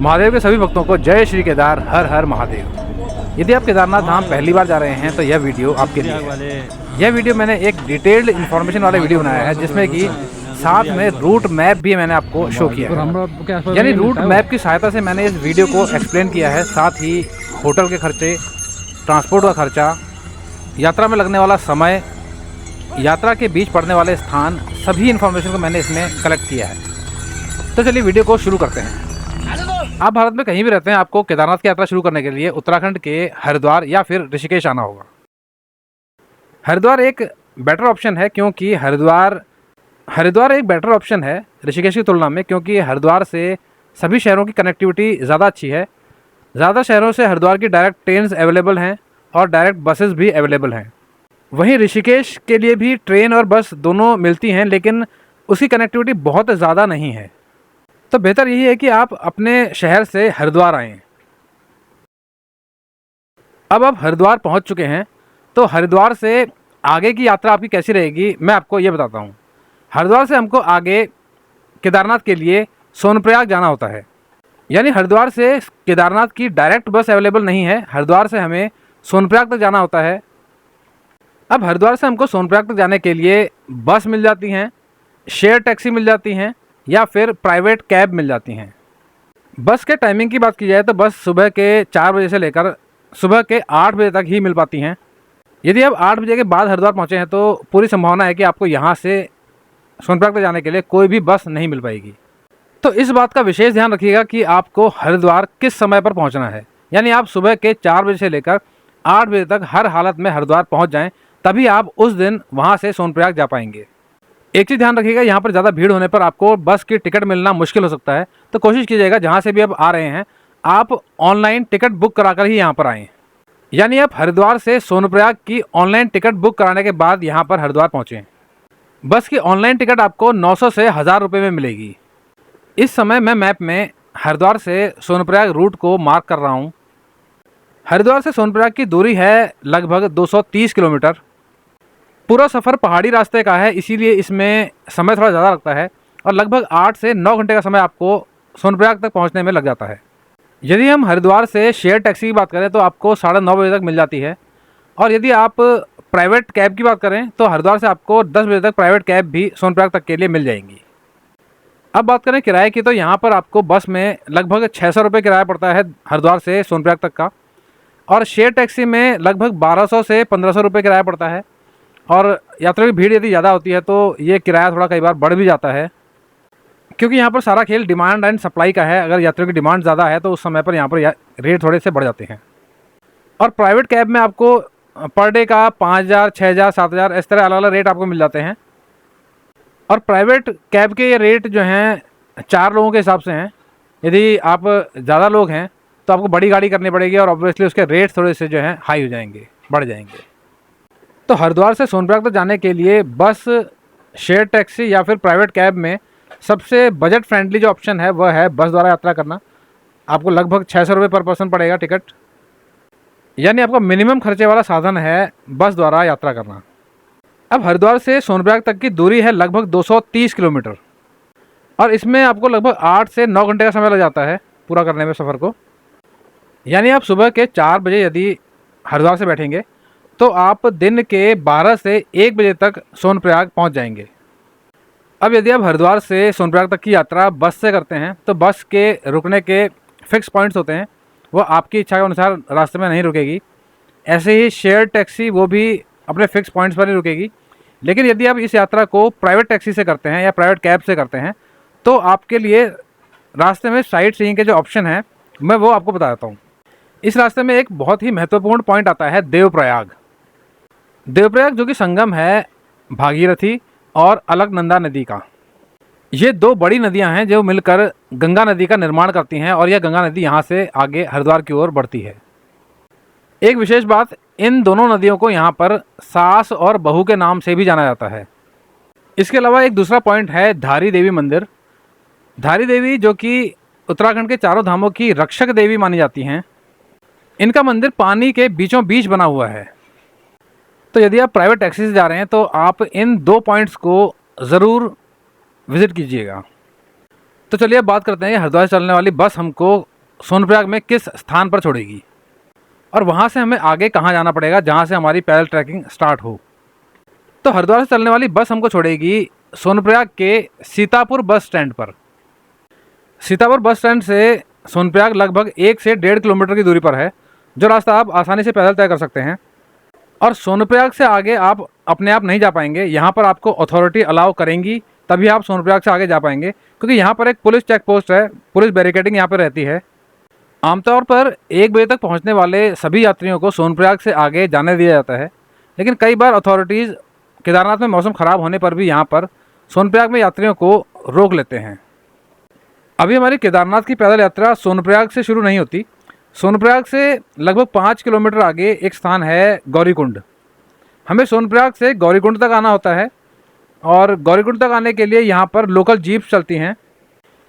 महादेव के सभी भक्तों को जय श्री केदार, हर हर महादेव। यदि आप केदारनाथ धाम पहली बार जा रहे हैं तो यह वीडियो आपके लिए है। यह वीडियो मैंने एक डिटेल्ड इन्फॉर्मेशन वाला वीडियो बनाया है, जिसमें कि साथ में रूट मैप भी मैंने आपको शो किया है। यानी रूट मैप की सहायता से मैंने इस वीडियो को एक्सप्लेन किया है। साथ ही होटल के खर्चे, ट्रांसपोर्ट का खर्चा, यात्रा में लगने वाला समय, यात्रा के बीच पड़ने वाले स्थान, सभी इन्फॉर्मेशन को मैंने इसमें कलेक्ट किया है। तो चलिए वीडियो को शुरू करते हैं। आप भारत में कहीं भी रहते हैं, आपको केदारनाथ की यात्रा शुरू करने के लिए उत्तराखंड के हरिद्वार या फिर ऋषिकेश आना होगा। हरिद्वार एक बेटर ऑप्शन है, क्योंकि हरिद्वार एक बेटर ऑप्शन है ऋषिकेश की तुलना में, क्योंकि हरिद्वार से सभी शहरों की कनेक्टिविटी ज़्यादा अच्छी है। ज़्यादा शहरों से हरिद्वार की डायरेक्ट ट्रेन्स अवेलेबल हैं और डायरेक्ट बसेस भी अवेलेबल हैं। वहीं ऋषिकेश के लिए भी ट्रेन और बस दोनों मिलती हैं, लेकिन उसकी कनेक्टिविटी बहुत ज़्यादा नहीं है। तो बेहतर यही है कि आप अपने शहर से हरिद्वार आएँ। अब आप हरिद्वार पहुंच चुके हैं, तो हरिद्वार से आगे की यात्रा आपकी कैसी रहेगी मैं आपको ये बताता हूं। हरिद्वार से हमको आगे केदारनाथ के लिए सोनप्रयाग जाना होता है। यानी हरिद्वार से केदारनाथ की डायरेक्ट बस अवेलेबल नहीं है, हरिद्वार से हमें सोनप्रयाग तक जाना होता है। अब हरिद्वार से हमको सोनप्रयाग तक जाने के लिए बस मिल जाती हैं, शेयर टैक्सी मिल जाती हैं या फिर प्राइवेट कैब मिल जाती हैं। बस के टाइमिंग की बात की जाए तो बस सुबह के 4 बजे से लेकर सुबह के 8 बजे तक ही मिल पाती हैं। यदि आप 8 बजे के बाद हरिद्वार पहुंचे हैं तो पूरी संभावना है कि आपको यहां से सोनप्रयाग तक जाने के लिए कोई भी बस नहीं मिल पाएगी। तो इस बात का विशेष ध्यान रखिएगा कि आपको हरिद्वार किस समय पर पहुंचना है। यानी आप सुबह के 4 बजे से लेकर 8 बजे तक हर हालत में हरिद्वार पहुँच जाएँ, तभी आप उस दिन वहाँ से सोनप्रयाग जा पाएंगे। एक चीज़ ध्यान रखिएगा, यहाँ पर ज़्यादा भीड़ होने पर आपको बस की टिकट मिलना मुश्किल हो सकता है। तो कोशिश कीजिएगा जहाँ से भी आप आ रहे हैं, आप ऑनलाइन टिकट बुक कराकर ही यहाँ पर आएँ। यानी आप हरिद्वार से सोनप्रयाग की ऑनलाइन टिकट बुक कराने के बाद यहाँ पर हरिद्वार पहुँचें। बस की ऑनलाइन टिकट आपको 900 से 1000 रुपये में मिलेगी। इस समय मैं मैप में हरिद्वार से सोनप्रयाग रूट को मार्क कर रहा हूँ। हरिद्वार से सोनप्रयाग की दूरी है लगभग 230 किलोमीटर। पूरा सफ़र पहाड़ी रास्ते का है, इसीलिए इसमें समय थोड़ा ज़्यादा लगता है और लगभग 8 से 9 घंटे का समय आपको सोनप्रयाग तक पहुंचने में लग जाता है। यदि हम हरिद्वार से शेयर टैक्सी की बात करें तो आपको 9:30 बजे तक मिल जाती है, और यदि आप प्राइवेट कैब की बात करें तो हरिद्वार से आपको 10 बजे तक प्राइवेट कैब भी सोनप्रयाग तक के लिए मिल जाएंगी। अब बात करें किराए की, तो यहाँ पर आपको बस में लगभग 600 रुपये किराया पड़ता है हरिद्वार से सोनप्रयाग तक का, और शेयर टैक्सी में लगभग 1200 से 1500 रुपये किराया पड़ता है। और यात्रा की भीड़ यदि ज़्यादा होती है तो ये किराया थोड़ा कई बार बढ़ भी जाता है, क्योंकि यहाँ पर सारा खेल डिमांड एंड सप्लाई का है। अगर यात्रियों की डिमांड ज़्यादा है तो उस समय पर यहाँ पर रेट थोड़े से बढ़ जाते हैं। और प्राइवेट कैब में आपको पर डे का 5000, 6000, 7000 इस तरह अलग अलग रेट आपको मिल जाते हैं। और प्राइवेट कैब के ये रेट जो हैं 4 लोगों के हिसाब से हैं। यदि आप ज़्यादा लोग हैं तो आपको बड़ी गाड़ी करनी पड़ेगी और ऑब्वियसली उसके रेट थोड़े से जो हैं हाई हो जाएंगे, बढ़ जाएंगे। तो हरिद्वार से सोनप्रयाग तक जाने के लिए बस, शेयर टैक्सी या फिर प्राइवेट कैब में सबसे बजट फ्रेंडली जो ऑप्शन है वह है बस द्वारा यात्रा करना। आपको लगभग 600 रुपये पर पर्सन पड़ेगा टिकट। यानी आपका मिनिमम खर्चे वाला साधन है बस द्वारा यात्रा करना। अब हरिद्वार से सोनप्रयाग तक की दूरी है लगभग 230 किलोमीटर, और इसमें आपको लगभग 8 से 9 घंटे का समय लग जाता है पूरा करने में सफ़र को। यानी आप सुबह के 4 बजे यदि हरिद्वार से बैठेंगे तो आप दिन के 12 से 1 बजे तक सोनप्रयाग पहुंच जाएंगे। अब यदि आप हरिद्वार से सोनप्रयाग तक की यात्रा बस से करते हैं तो बस के रुकने के फिक्स पॉइंट्स होते हैं, वो आपकी इच्छा के अनुसार रास्ते में नहीं रुकेगी। ऐसे ही शेयर टैक्सी वो भी अपने फिक्स पॉइंट्स पर ही रुकेगी। लेकिन यदि आप इस यात्रा को प्राइवेट टैक्सी से करते हैं या प्राइवेट कैब से करते हैं तो आपके लिए रास्ते में साइट सीइंग के जो ऑप्शन है मैं वो आपको बता देता हूँ। इस रास्ते में एक बहुत ही महत्वपूर्ण पॉइंट आता है देवप्रयाग। देवप्रयाग जो कि संगम है भागीरथी और अलकनंदा नदी का। ये 2 बड़ी नदियां हैं जो मिलकर गंगा नदी का निर्माण करती हैं, और यह गंगा नदी यहाँ से आगे हरिद्वार की ओर बढ़ती है। एक विशेष बात, इन दोनों नदियों को यहाँ पर सास और बहू के नाम से भी जाना जाता है। इसके अलावा एक दूसरा पॉइंट है धारी देवी मंदिर। धारी देवी जो कि उत्तराखंड के चारों धामों की रक्षक देवी मानी जाती हैं। इनका मंदिर पानी के बीचों बीच बना हुआ है। तो यदि आप प्राइवेट टैक्सी से जा रहे हैं तो आप इन 2 पॉइंट्स को ज़रूर विज़िट कीजिएगा। तो चलिए अब बात करते हैं हरिद्वार से चलने वाली बस हमको सोनप्रयाग में किस स्थान पर छोड़ेगी और वहाँ से हमें आगे कहाँ जाना पड़ेगा जहाँ से हमारी पैदल ट्रैकिंग स्टार्ट हो। तो हरिद्वार से चलने वाली बस हमको छोड़ेगी सोनप्रयाग के सीतापुर बस स्टैंड पर। सीतापुर बस स्टैंड से सोनप्रयाग लगभग 1 से 1.5 किलोमीटर की दूरी पर है, जो रास्ता आप आसानी से पैदल तय कर सकते हैं। और सोनप्रयाग से आगे आप अपने आप नहीं जा पाएंगे, यहाँ पर आपको अथॉरिटी अलाउ करेंगी तभी आप सोनप्रयाग से आगे जा पाएंगे, क्योंकि यहाँ पर एक पुलिस चेक पोस्ट है, पुलिस बैरिकेडिंग यहाँ पर रहती है। आमतौर पर 1 बजे तक पहुँचने वाले सभी यात्रियों को सोनप्रयाग से आगे जाने दिया जाता है, लेकिन कई बार अथॉरिटीज़ केदारनाथ में मौसम ख़राब होने पर भी यहाँ पर सोनप्रयाग में यात्रियों को रोक लेते हैं। अभी हमारी केदारनाथ की पैदल यात्रा सोनप्रयाग से शुरू नहीं होती। सोनप्रयाग से लगभग 5 किलोमीटर आगे एक स्थान है गौरीकुंड। हमें सोनप्रयाग से गौरीकुंड तक आना होता है और गौरीकुंड तक आने के लिए यहाँ पर लोकल जीप चलती हैं।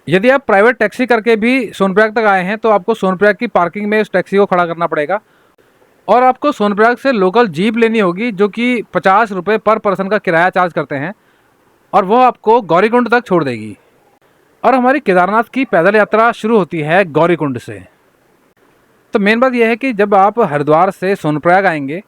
यदि आप प्राइवेट टैक्सी करके भी सोनप्रयाग तक आए हैं तो आपको सोनप्रयाग की पार्किंग में उस टैक्सी को खड़ा करना पड़ेगा और आपको सोनप्रयाग से लोकल जीप लेनी होगी, जो कि 50 रुपये पर पर्सन का किराया चार्ज करते हैं और वो आपको गौरीकुंड तक छोड़ देगी। और हमारी केदारनाथ की पैदल यात्रा शुरू होती है गौरीकुंड से। तो मेन बात यह है कि जब आप हरिद्वार से सोनप्रयाग आएंगे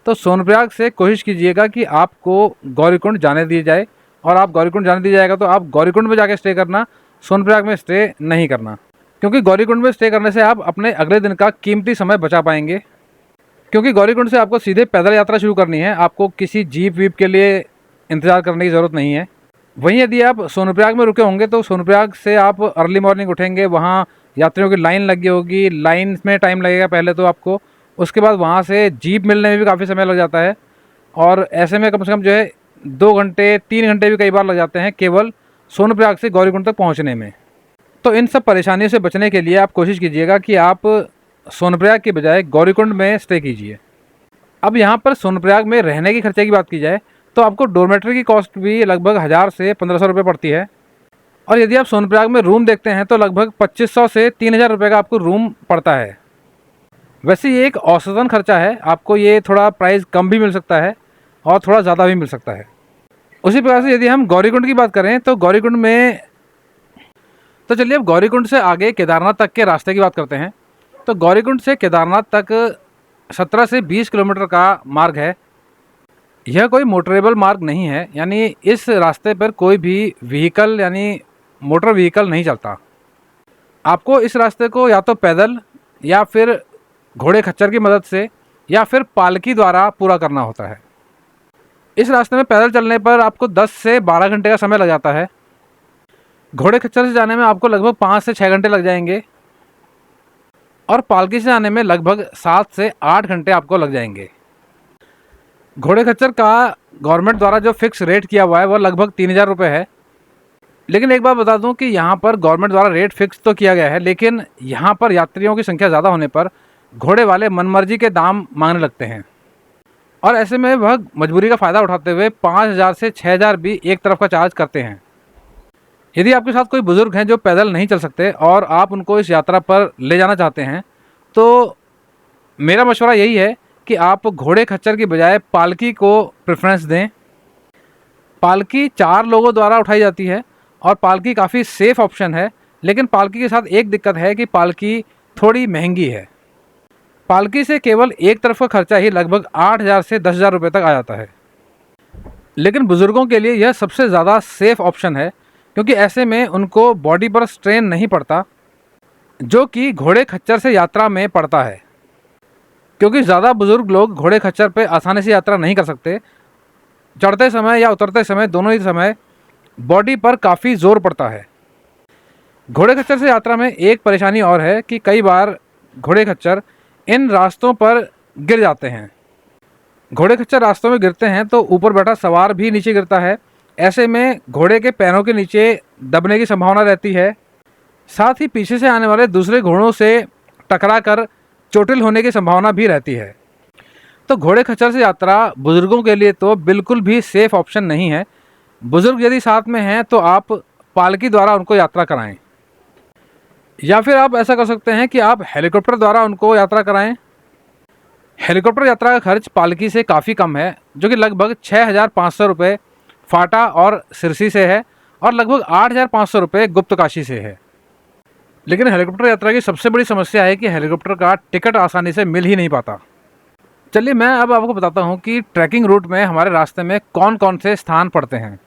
तो सोनप्रयाग से कोशिश कीजिएगा कि आपको गौरीकुंड जाने दिया जाए, और आप गौरीकुंड जाने दिया जाएगा तो आप गौरीकुंड में जाके स्टे करना, सोनप्रयाग में स्टे नहीं करना, क्योंकि गौरीकुंड में स्टे करने से आप अपने अगले दिन का कीमती समय बचा पाएंगे। क्योंकि गौरीकुंड से आपको सीधे पैदल यात्रा शुरू करनी है, आपको किसी जीप वीप के लिए इंतज़ार करने की ज़रूरत नहीं है। वहीं यदि आप सोनप्रयाग में रुके होंगे तो सोनप्रयाग से आप अर्ली मॉर्निंग उठेंगे, वहाँ यात्रियों की लाइन लगी होगी, लाइन में टाइम लगेगा पहले तो आपको, उसके बाद वहाँ से जीप मिलने में भी काफ़ी समय लग जाता है और ऐसे में कम से कम जो है 2 घंटे 3 घंटे भी कई बार लग जाते हैं केवल सोनप्रयाग से गौरीकुंड तक पहुँचने में। तो इन सब परेशानियों से बचने के लिए आप कोशिश कीजिएगा कि आप सोनप्रयाग के बजाय गौरीकुंड में स्टे कीजिए। अब यहाँ पर सोनप्रयाग में रहने के खर्चे की बात की जाए तो आपको डोरमेट्री की कॉस्ट भी लगभग 1000 से 1500 रुपये पड़ती है, और यदि आप सोनप्रयाग में रूम देखते हैं तो लगभग 2500 से 3000 रुपये का आपको रूम पड़ता है। वैसे ये एक औसतन खर्चा है, आपको ये थोड़ा प्राइस कम भी मिल सकता है और थोड़ा ज़्यादा भी मिल सकता है। उसी प्रकार से यदि हम गौरीकुंड की बात करें तो गौरीकुंड में, तो चलिए अब गौरीकुंड से आगे केदारनाथ तक के रास्ते की बात करते हैं। तो गौरीकुंड से केदारनाथ तक 17 से 20 किलोमीटर का मार्ग है। यह कोई मोटरेबल मार्ग नहीं है, यानी इस रास्ते पर कोई भी व्हीकल यानी मोटर व्हीकल नहीं चलता। आपको इस रास्ते को या तो पैदल या फिर घोड़े खच्चर की मदद से या फिर पालकी द्वारा पूरा करना होता है। इस रास्ते में पैदल चलने पर आपको 10 से 12 घंटे का समय लग जाता है। घोड़े खच्चर से जाने में आपको लगभग 5 से 6 घंटे लग जाएंगे और पालकी से जाने में लगभग 7 से 8 घंटे आपको लग जाएंगे। घोड़े खच्चर का गवर्नमेंट द्वारा जो फिक्स रेट किया हुआ है वह लगभग 3000 रुपये है। लेकिन एक बात बता दूं कि यहाँ पर गवर्नमेंट द्वारा रेट फिक्स तो किया गया है, लेकिन यहाँ पर यात्रियों की संख्या ज़्यादा होने पर घोड़े वाले मनमर्जी के दाम मांगने लगते हैं और ऐसे में वह मजबूरी का फ़ायदा उठाते हुए 5000 से 6000 भी एक तरफ का चार्ज करते हैं। यदि आपके साथ कोई बुज़ुर्ग हैं जो पैदल नहीं चल सकते और आप उनको इस यात्रा पर ले जाना चाहते हैं तो मेरा मशवरा यही है कि आप घोड़े खच्चर की बजाय पालकी को प्रेफरेंस दें। पालकी 4 लोगों द्वारा उठाई जाती है और पालकी काफ़ी सेफ़ ऑप्शन है, लेकिन पालकी के साथ एक दिक्कत है कि पालकी थोड़ी महंगी है। पालकी से केवल एक तरफ का खर्चा ही लगभग 8000 से 10000 रुपये तक आ जाता है। लेकिन बुज़ुर्गों के लिए यह सबसे ज़्यादा सेफ़ ऑप्शन है, क्योंकि ऐसे में उनको बॉडी पर स्ट्रेन नहीं पड़ता जो कि घोड़े खच्चर से यात्रा में पड़ता है। क्योंकि ज़्यादा बुज़ुर्ग लोग घोड़े खच्चर पे आसानी से यात्रा नहीं कर सकते, चढ़ते समय या उतरते समय दोनों ही समय बॉडी पर काफ़ी ज़ोर पड़ता है। घोड़े खच्चर से यात्रा में एक परेशानी और है कि कई बार घोड़े खच्चर इन रास्तों पर गिर जाते हैं। घोड़े खच्चर रास्तों में गिरते हैं तो ऊपर बैठा सवार भी नीचे गिरता है। ऐसे में घोड़े के पैरों के नीचे दबने की संभावना रहती है, साथ ही पीछे से आने वाले दूसरे घोड़ों से टकरा कर चोटिल होने की संभावना भी रहती है। तो घोड़े खच्चर से यात्रा बुज़ुर्गों के लिए तो बिल्कुल भी सेफ़ ऑप्शन नहीं है। बुज़ुर्ग यदि साथ में हैं तो आप पालकी द्वारा उनको यात्रा कराएं, या फिर आप ऐसा कर सकते हैं कि आप हेलीकॉप्टर द्वारा उनको यात्रा कराएं। हेलीकॉप्टर यात्रा का खर्च पालकी से काफ़ी कम है, जो कि लगभग 6500 रुपये फाटा और सिरसी से है, और लगभग 8,500 रुपये गुप्तकाशी से है। लेकिन हेलीकॉप्टर यात्रा की सबसे बड़ी समस्या है कि हेलीकॉप्टर का टिकट आसानी से मिल ही नहीं पाता। चलिए मैं अब आपको बताता हूँ कि ट्रैकिंग रूट में हमारे रास्ते में कौन कौन से स्थान पड़ते हैं।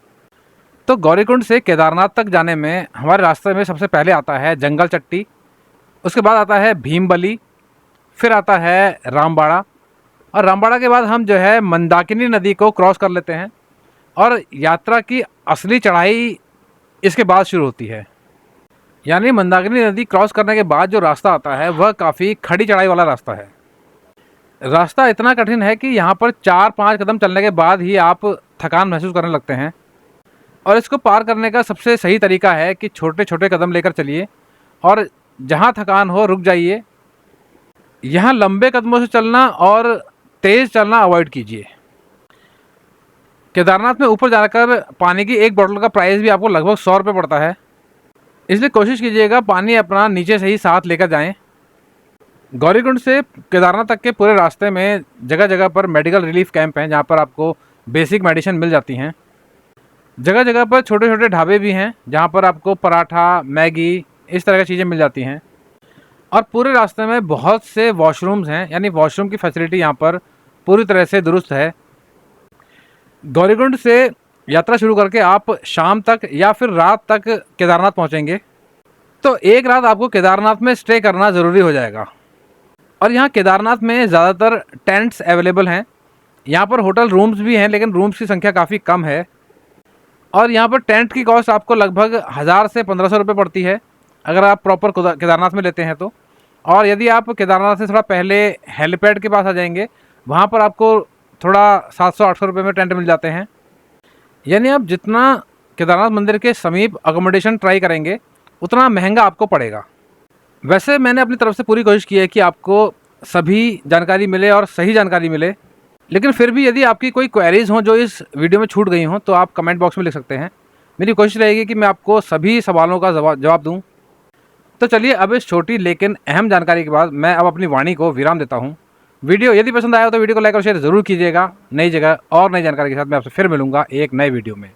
तो गौरीकुंड से केदारनाथ तक जाने में हमारे रास्ते में सबसे पहले आता है जंगल चट्टी, उसके बाद आता है भीमबली, फिर आता है रामबाड़ा, और रामबाड़ा के बाद हम जो है मंदाकिनी नदी को क्रॉस कर लेते हैं और यात्रा की असली चढ़ाई इसके बाद शुरू होती है। यानी मंदाकिनी नदी क्रॉस करने के बाद जो रास्ता आता है वह काफ़ी खड़ी चढ़ाई वाला रास्ता है। रास्ता इतना कठिन है कि यहाँ पर 4-5 कदम चलने के बाद ही आप थकान महसूस करने लगते हैं, और इसको पार करने का सबसे सही तरीका है कि छोटे छोटे कदम लेकर चलिए और जहाँ थकान हो रुक जाइए। यहाँ लंबे कदमों से चलना और तेज़ चलना अवॉइड कीजिए। केदारनाथ में ऊपर जाकर पानी की एक बोतल का प्राइस भी आपको लगभग 100 रुपये पड़ता है, इसलिए कोशिश कीजिएगा पानी अपना नीचे से ही साथ लेकर जाएं। गौरीकुंड से केदारनाथ तक के पूरे रास्ते में जगह जगह पर मेडिकल रिलीफ कैंप हैं, जहाँ पर आपको बेसिक मेडिसिन मिल जाती हैं। जगह जगह पर छोटे छोटे ढाबे भी हैं, जहाँ पर आपको पराठा, मैगी, इस तरह की चीज़ें मिल जाती हैं। और पूरे रास्ते में बहुत से वॉशरूम्स हैं, यानी वॉशरूम की फैसिलिटी यहाँ पर पूरी तरह से दुरुस्त है। गौरीकुंड से यात्रा शुरू करके आप शाम तक या फिर रात तक केदारनाथ पहुँचेंगे, तो एक रात आपको केदारनाथ में स्टे करना ज़रूरी हो जाएगा। और यहाँ केदारनाथ में ज़्यादातर टेंट्स अवेलेबल हैं। यहाँ पर होटल रूम्स भी हैं, लेकिन रूम्स की संख्या काफ़ी कम है। और यहाँ पर टेंट की कॉस्ट आपको लगभग 1000 से 1500 रुपये पड़ती है, अगर आप प्रॉपर केदारनाथ में लेते हैं तो। और यदि आप केदारनाथ से थोड़ा पहले हेलीपैड के पास आ जाएंगे, वहाँ पर आपको थोड़ा 700-800 रुपये में टेंट मिल जाते हैं। यानी आप जितना केदारनाथ मंदिर के समीप अकोमोडेशन ट्राई करेंगे उतना महंगा आपको पड़ेगा। वैसे मैंने अपनी तरफ से पूरी कोशिश की है कि आपको सभी जानकारी मिले और सही जानकारी मिले, लेकिन फिर भी यदि आपकी कोई क्वेरीज़ हों जो इस वीडियो में छूट गई हों तो आप कमेंट बॉक्स में लिख सकते हैं। मेरी कोशिश रहेगी कि मैं आपको सभी सवालों का जवाब दूं। तो चलिए अब इस छोटी लेकिन अहम जानकारी के बाद मैं अब अपनी वाणी को विराम देता हूं। वीडियो यदि पसंद आया हो तो वीडियो को लाइक और शेयर ज़रूर कीजिएगा। नई जगह और नई जानकारी के साथ मैं आपसे फिर मिलूंगा एक नए वीडियो में।